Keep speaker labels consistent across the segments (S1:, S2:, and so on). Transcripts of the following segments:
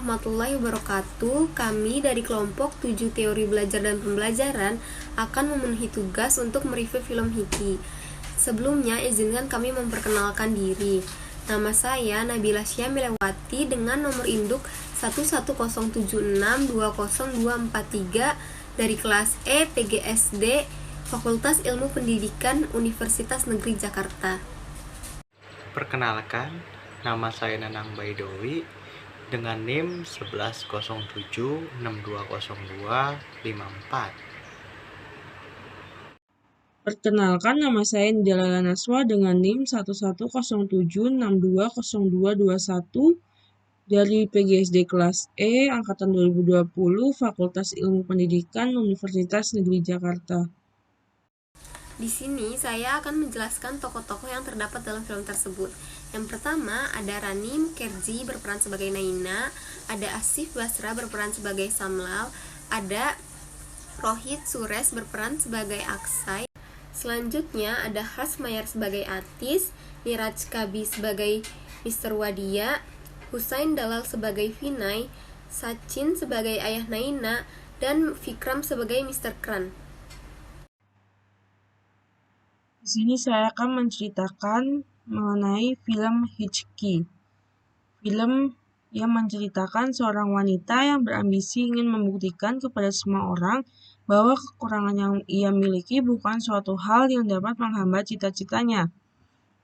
S1: warahmatullahi wabarakatuh. Kami dari kelompok 7 Teori Belajar dan Pembelajaran akan memenuhi tugas untuk mereview film Hiki. Sebelumnya, izinkan kami memperkenalkan diri. Nama saya Nabila Syamilewati dengan nomor induk 11076200243 dari kelas E PGSD Fakultas Ilmu Pendidikan Universitas Negeri Jakarta.
S2: Perkenalkan, nama saya Nanang Baidowi dengan NIM 1107620254.
S3: Perkenalkan, nama saya Nidala Naswa dengan NIM 1107620221 dari PGSD kelas E angkatan 2020 Fakultas Ilmu Pendidikan Universitas Negeri Jakarta.
S1: Di sini saya akan menjelaskan tokoh-tokoh yang terdapat dalam film tersebut. Yang pertama ada Rani Mukherjee berperan sebagai Naina, ada Asif Basra berperan sebagai Samlal, ada Rohit Suresh berperan sebagai Aksai. Selanjutnya ada Has Mayar sebagai Atis, Niraj Kabi sebagai Mr. Wadia, Husain Dalal sebagai Vinay, Sachin sebagai ayah Naina, dan Vikram sebagai Mr. Kran.
S3: Di sini saya akan menceritakan mengenai film Hitchki. Film yang menceritakan seorang wanita yang berambisi ingin membuktikan kepada semua orang bahwa kekurangan yang ia miliki bukan suatu hal yang dapat menghambat cita-citanya.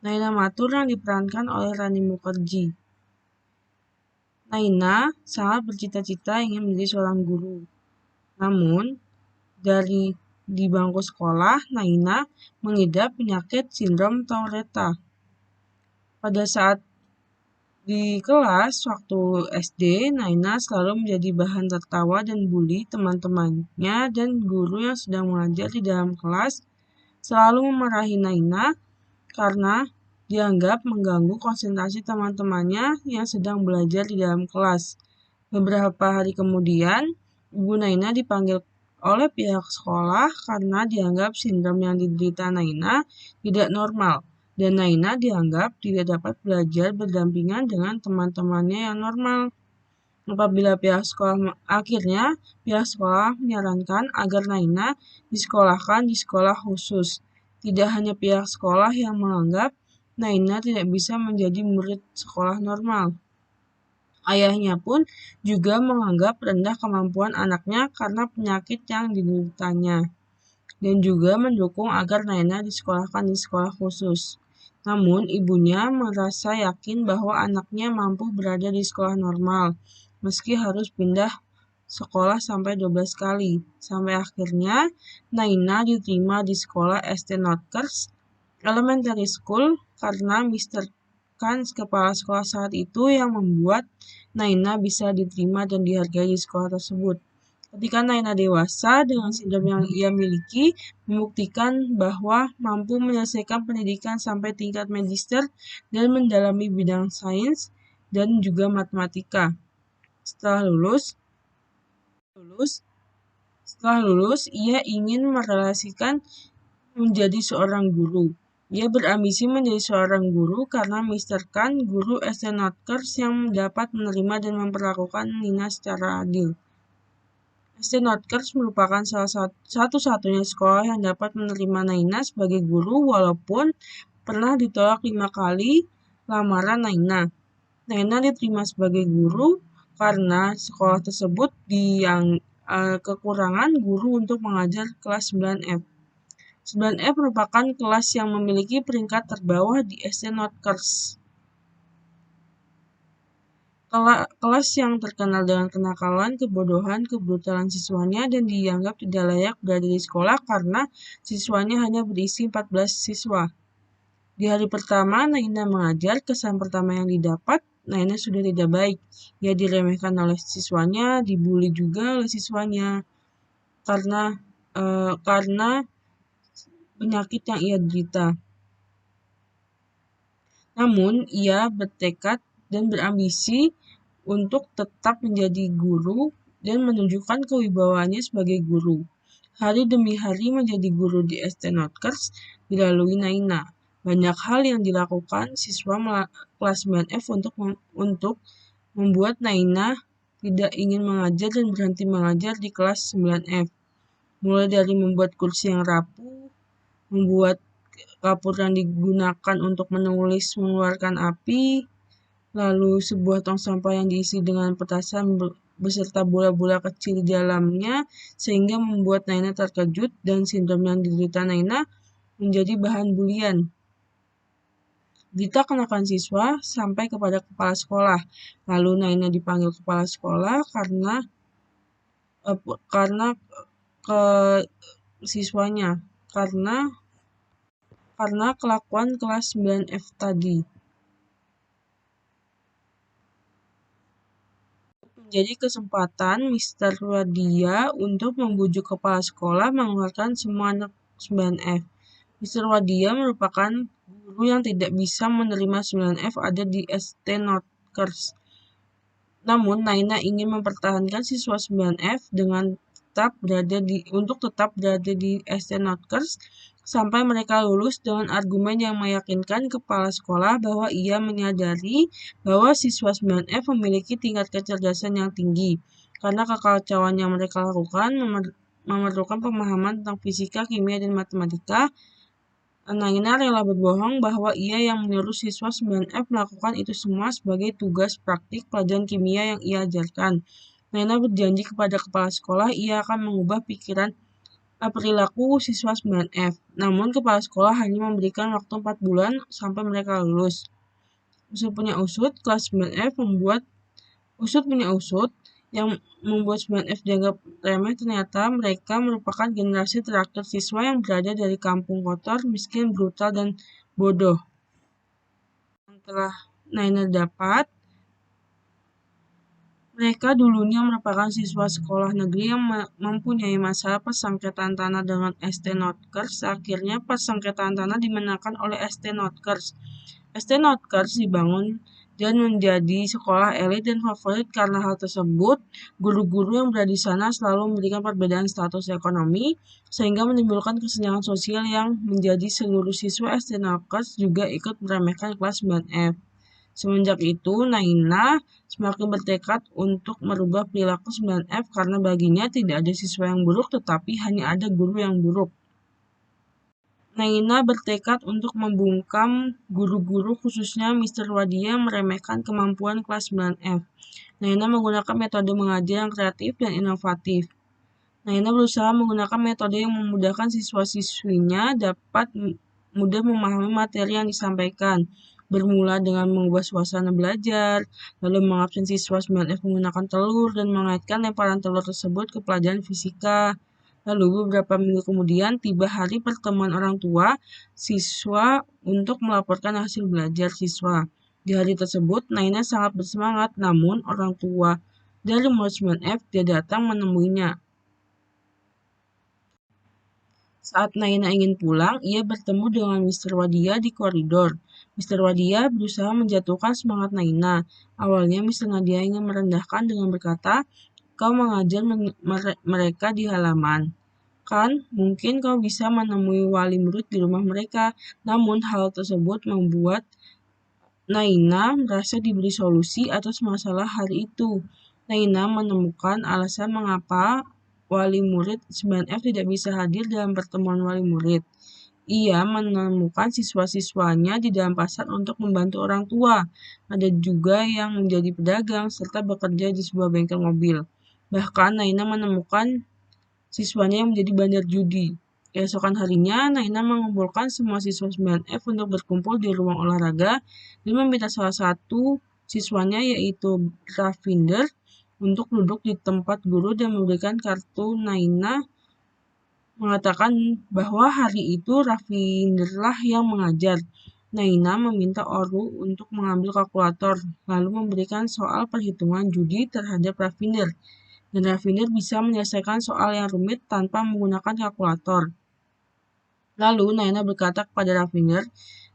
S3: Naina Mathur yang diperankan oleh Rani Mukherjee. Naina sangat bercita-cita ingin menjadi seorang guru. Namun, di bangku sekolah, Naina mengidap penyakit sindrom Tourette. Pada saat di kelas waktu SD, Naina selalu menjadi bahan tertawa dan bully teman-temannya, dan guru yang sedang mengajar di dalam kelas selalu memarahi Naina karena dianggap mengganggu konsentrasi teman-temannya yang sedang belajar di dalam kelas. Beberapa hari kemudian, Ibu Naina dipanggil oleh pihak sekolah karena dianggap sindrom yang diderita Naina tidak normal, dan Naina dianggap tidak dapat belajar berdampingan dengan teman-temannya yang normal. Akhirnya pihak sekolah menyarankan agar Naina disekolahkan di sekolah khusus. Tidak hanya pihak sekolah yang menganggap Naina tidak bisa menjadi murid sekolah normal. Ayahnya pun juga menganggap rendah kemampuan anaknya karena penyakit yang dideritanya, dan juga mendukung agar Naina disekolahkan di sekolah khusus. Namun, ibunya merasa yakin bahwa anaknya mampu berada di sekolah normal, meski harus pindah sekolah sampai 12 kali. Sampai akhirnya, Naina diterima di sekolah St. Notker's Elementary School karena Mr. Khan, kepala sekolah saat itu, yang membuat Naina bisa diterima dan dihargai di sekolah tersebut. Ketika Naina dewasa, dengan sindrom yang ia miliki, membuktikan bahwa mampu menyelesaikan pendidikan sampai tingkat magister dan mendalami bidang sains dan juga matematika. Setelah lulus, ia ingin merelasikan menjadi seorang guru. Ia berambisi menjadi seorang guru karena Mr. Khan, guru St. Notker's, yang dapat menerima dan memperlakukan Nina secara adil. St. Notker's merupakan satu-satunya sekolah yang dapat menerima Naina sebagai guru walaupun pernah ditolak 5 kali lamaran Naina. Naina diterima sebagai guru karena sekolah tersebut kekurangan guru untuk mengajar kelas 9F. 9F merupakan kelas yang memiliki peringkat terbawah di St. Notker's. Kelas yang terkenal dengan kenakalan, kebodohan, kebrutalan siswanya, dan dianggap tidak layak berada di sekolah karena siswanya hanya berisi 14 siswa. Di hari pertama Naina mengajar, kesan pertama yang didapat, Naina sudah tidak baik. Ia diremehkan oleh siswanya, dibully juga oleh siswanya karena penyakit yang ia derita. Namun, ia bertekad dan berambisi untuk tetap menjadi guru dan menunjukkan kewibawaannya sebagai guru. Hari demi hari menjadi guru di St. Notker's dilalui Naina. Banyak hal yang dilakukan siswa kelas 9F untuk membuat Naina tidak ingin mengajar dan berhenti mengajar di kelas 9F. Mulai dari membuat kursi yang rapuh, membuat kapur yang digunakan untuk menulis mengeluarkan api, lalu sebuah tong sampah yang diisi dengan petasan beserta bola-bola kecil di dalamnya, sehingga membuat Naina terkejut dan sindrom yang diderita Naina menjadi bahan bulian. Dita kenakan siswa sampai kepada kepala sekolah. Lalu Naina dipanggil kepala sekolah karena ke siswanya karena kelakuan kelas 9F tadi. Menjadi kesempatan Mr. Wadia untuk membujuk kepala sekolah mengeluarkan semua anak 9F. Mr. Wadia merupakan guru yang tidak bisa menerima 9F ada di ST Notkers. Namun, Naina ingin mempertahankan siswa 9F dengan tetap berada di ST Notkers sampai mereka lulus dengan argumen yang meyakinkan kepala sekolah bahwa ia menyadari bahwa siswa 9F memiliki tingkat kecerdasan yang tinggi karena kekacauan yang mereka lakukan memerlukan pemahaman tentang fisika, kimia, dan matematika. Naina rela berbohong bahwa ia yang menyuruh siswa 9F melakukan itu semua sebagai tugas praktik pelajaran kimia yang ia ajarkan. Naina berjanji kepada kepala sekolah ia akan mengubah perilaku siswa 9F. Namun kepala sekolah hanya memberikan waktu 4 bulan sampai mereka lulus. Usut punya usut, kelas 9F yang membuat 9F dianggap remeh, ternyata mereka merupakan generasi terakhir siswa yang berada dari kampung kotor, miskin, brutal, dan bodoh. Yang telah Naina dapat, mereka dulunya merupakan siswa sekolah negeri yang mempunyai masalah persengketaan tanah dengan ST Notkers. Akhirnya persengketaan tanah dimenangkan oleh ST Notkers. ST Notkers dibangun dan menjadi sekolah elit dan favorit. Karena hal tersebut, guru-guru yang berada di sana selalu memberikan perbedaan status ekonomi, sehingga menimbulkan kesenjangan sosial yang menjadi seluruh siswa ST Notkers juga ikut meremehkan kelas 9F. Semenjak itu, Naina semakin bertekad untuk merubah perilaku 9F karena baginya tidak ada siswa yang buruk, tetapi hanya ada guru yang buruk. Naina bertekad untuk membungkam guru-guru khususnya Mr. Wadia yang meremehkan kemampuan kelas 9F. Naina menggunakan metode mengajar yang kreatif dan inovatif. Naina berusaha menggunakan metode yang memudahkan siswa-siswinya dapat mudah memahami materi yang disampaikan, bermula dengan mengubah suasana belajar, lalu mengabsen siswa 9F menggunakan telur dan mengaitkan lemparan telur tersebut ke pelajaran fisika. Lalu beberapa minggu kemudian tiba hari pertemuan orang tua siswa untuk melaporkan hasil belajar siswa. Di hari tersebut, Naina sangat bersemangat, namun orang tua dari murid 9F tidak datang menemuinya. Saat Naina ingin pulang, ia bertemu dengan Mr. Wadia di koridor. Mr. Wadia berusaha menjatuhkan semangat Naina. Awalnya Mr. Wadia ingin merendahkan dengan berkata, "Kau mengajar mereka di halaman. Kan, mungkin kau bisa menemui wali murid di rumah mereka." Namun hal tersebut membuat Naina merasa diberi solusi atas masalah hari itu. Naina menemukan alasan mengapa wali murid 9F tidak bisa hadir dalam pertemuan wali murid. Ia menemukan siswa-siswanya di dalam pasar untuk membantu orang tua. Ada juga yang menjadi pedagang serta bekerja di sebuah bengkel mobil. Bahkan Naina menemukan siswanya yang menjadi bandar judi. Keesokan harinya, Naina mengumpulkan semua siswa 9F untuk berkumpul di ruang olahraga dan meminta salah satu siswanya yaitu Ravinder untuk duduk di tempat guru dan memberikan kartu. Naina mengatakan bahwa hari itu Ravinderlah yang mengajar. Naina meminta Oru untuk mengambil kalkulator, lalu memberikan soal perhitungan judi terhadap Ravinder. Dan Ravinder bisa menyelesaikan soal yang rumit tanpa menggunakan kalkulator. Lalu Naina berkata kepada Ravinder,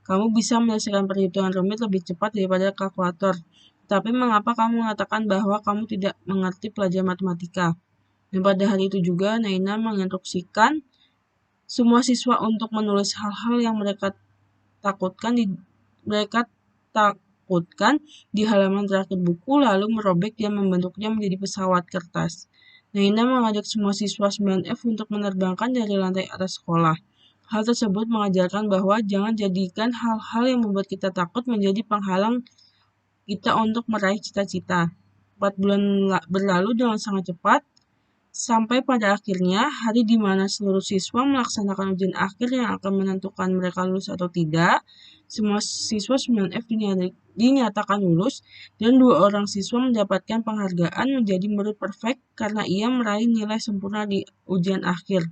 S3: "Kamu bisa menyelesaikan perhitungan rumit lebih cepat daripada kalkulator. Tapi mengapa kamu mengatakan bahwa kamu tidak mengerti pelajaran matematika?" Dan pada hari itu juga Naina menginstruksikan semua siswa untuk menulis hal-hal yang mereka menakutkan di halaman terakhir buku lalu merobek dan membentuknya menjadi pesawat kertas. Naina mengajak semua siswa 9F untuk menerbangkan dari lantai atas sekolah. Hal tersebut mengajarkan bahwa jangan jadikan hal-hal yang membuat kita takut menjadi penghalang kita untuk meraih cita-cita. 4 bulan berlalu dengan sangat cepat, sampai pada akhirnya hari di mana seluruh siswa melaksanakan ujian akhir yang akan menentukan mereka lulus atau tidak. Semua siswa 9F dinyatakan lulus dan 2 orang siswa mendapatkan penghargaan menjadi murid perfect karena ia meraih nilai sempurna di ujian akhir.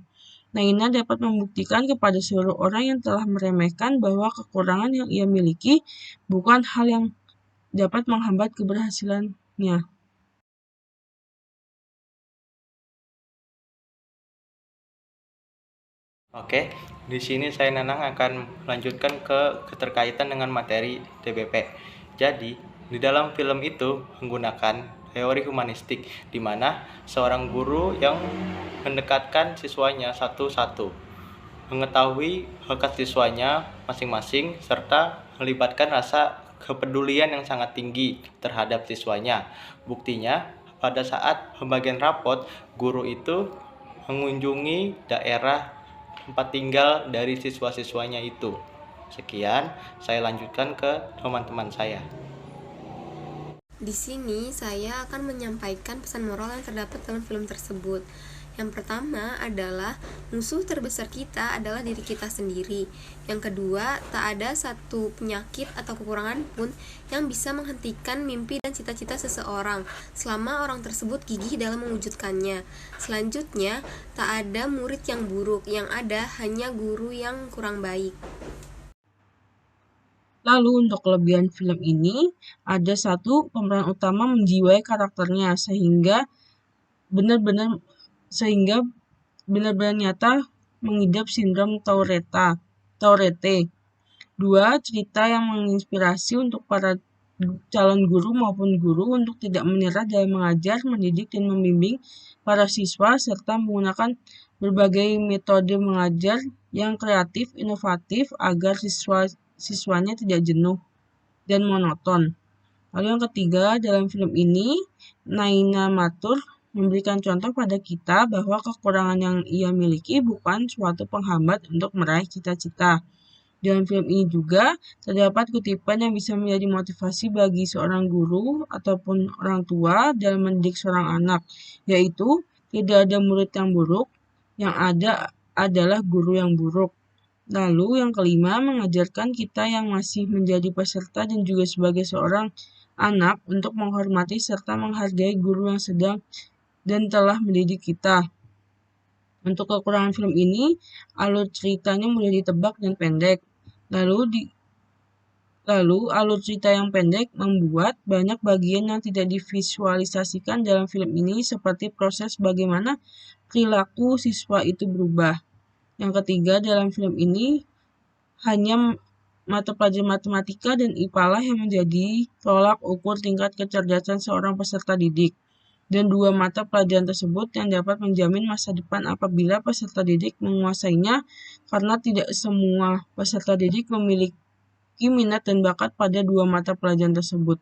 S3: Naina dapat membuktikan kepada seluruh orang yang telah meremehkan bahwa kekurangan yang ia miliki bukan hal yang dapat menghambat keberhasilannya.
S2: Oke, di sini saya Nanang akan melanjutkan ke keterkaitan dengan materi TBP. Jadi, di dalam film itu menggunakan teori humanistik, di mana seorang guru yang mendekatkan siswanya satu-satu, mengetahui bakat siswanya masing-masing, serta melibatkan rasa kepedulian yang sangat tinggi terhadap siswanya. Buktinya, pada saat pembagian rapot, guru itu mengunjungi daerah tempat tinggal dari siswa-siswanya itu. Sekian, saya lanjutkan ke teman-teman saya.
S1: Di sini saya akan menyampaikan pesan moral yang terdapat dalam film tersebut. Yang pertama adalah musuh terbesar kita adalah diri kita sendiri. Yang kedua, tak ada satu penyakit atau kekurangan pun yang bisa menghentikan mimpi dan cita-cita seseorang selama orang tersebut gigih dalam mewujudkannya. Selanjutnya, tak ada murid yang buruk, yang ada hanya guru yang kurang baik.
S3: Lalu untuk kelebihan film ini, ada satu pemeran utama menjiwai karakternya sehingga benar-benar nyata mengidap sindrom Tourette. 2. Cerita yang menginspirasi untuk para calon guru maupun guru untuk tidak menyerah dalam mengajar, mendidik, dan membimbing para siswa serta menggunakan berbagai metode mengajar yang kreatif, inovatif agar siswanya tidak jenuh dan monoton. Lalu yang ketiga, dalam film ini, Naina Matur memberikan contoh pada kita bahwa kekurangan yang ia miliki bukan suatu penghambat untuk meraih cita-cita. Dalam film ini juga terdapat kutipan yang bisa menjadi motivasi bagi seorang guru ataupun orang tua dalam mendidik seorang anak, yaitu tidak ada murid yang buruk, yang ada adalah guru yang buruk. Lalu yang kelima, mengajarkan kita yang masih menjadi peserta dan juga sebagai seorang anak untuk menghormati serta menghargai guru yang sedang dan telah mendidik kita. Untuk kekurangan film ini, alur ceritanya mudah ditebak dan pendek. Lalu alur cerita yang pendek membuat banyak bagian yang tidak divisualisasikan dalam film ini seperti proses bagaimana perilaku siswa itu berubah. Yang ketiga, dalam film ini hanya mata pelajaran matematika dan IPA lah yang menjadi tolak ukur tingkat kecerdasan seorang peserta didik. Dan 2 mata pelajaran tersebut yang dapat menjamin masa depan apabila peserta didik menguasainya, karena tidak semua peserta didik memiliki minat dan bakat pada 2 mata pelajaran tersebut.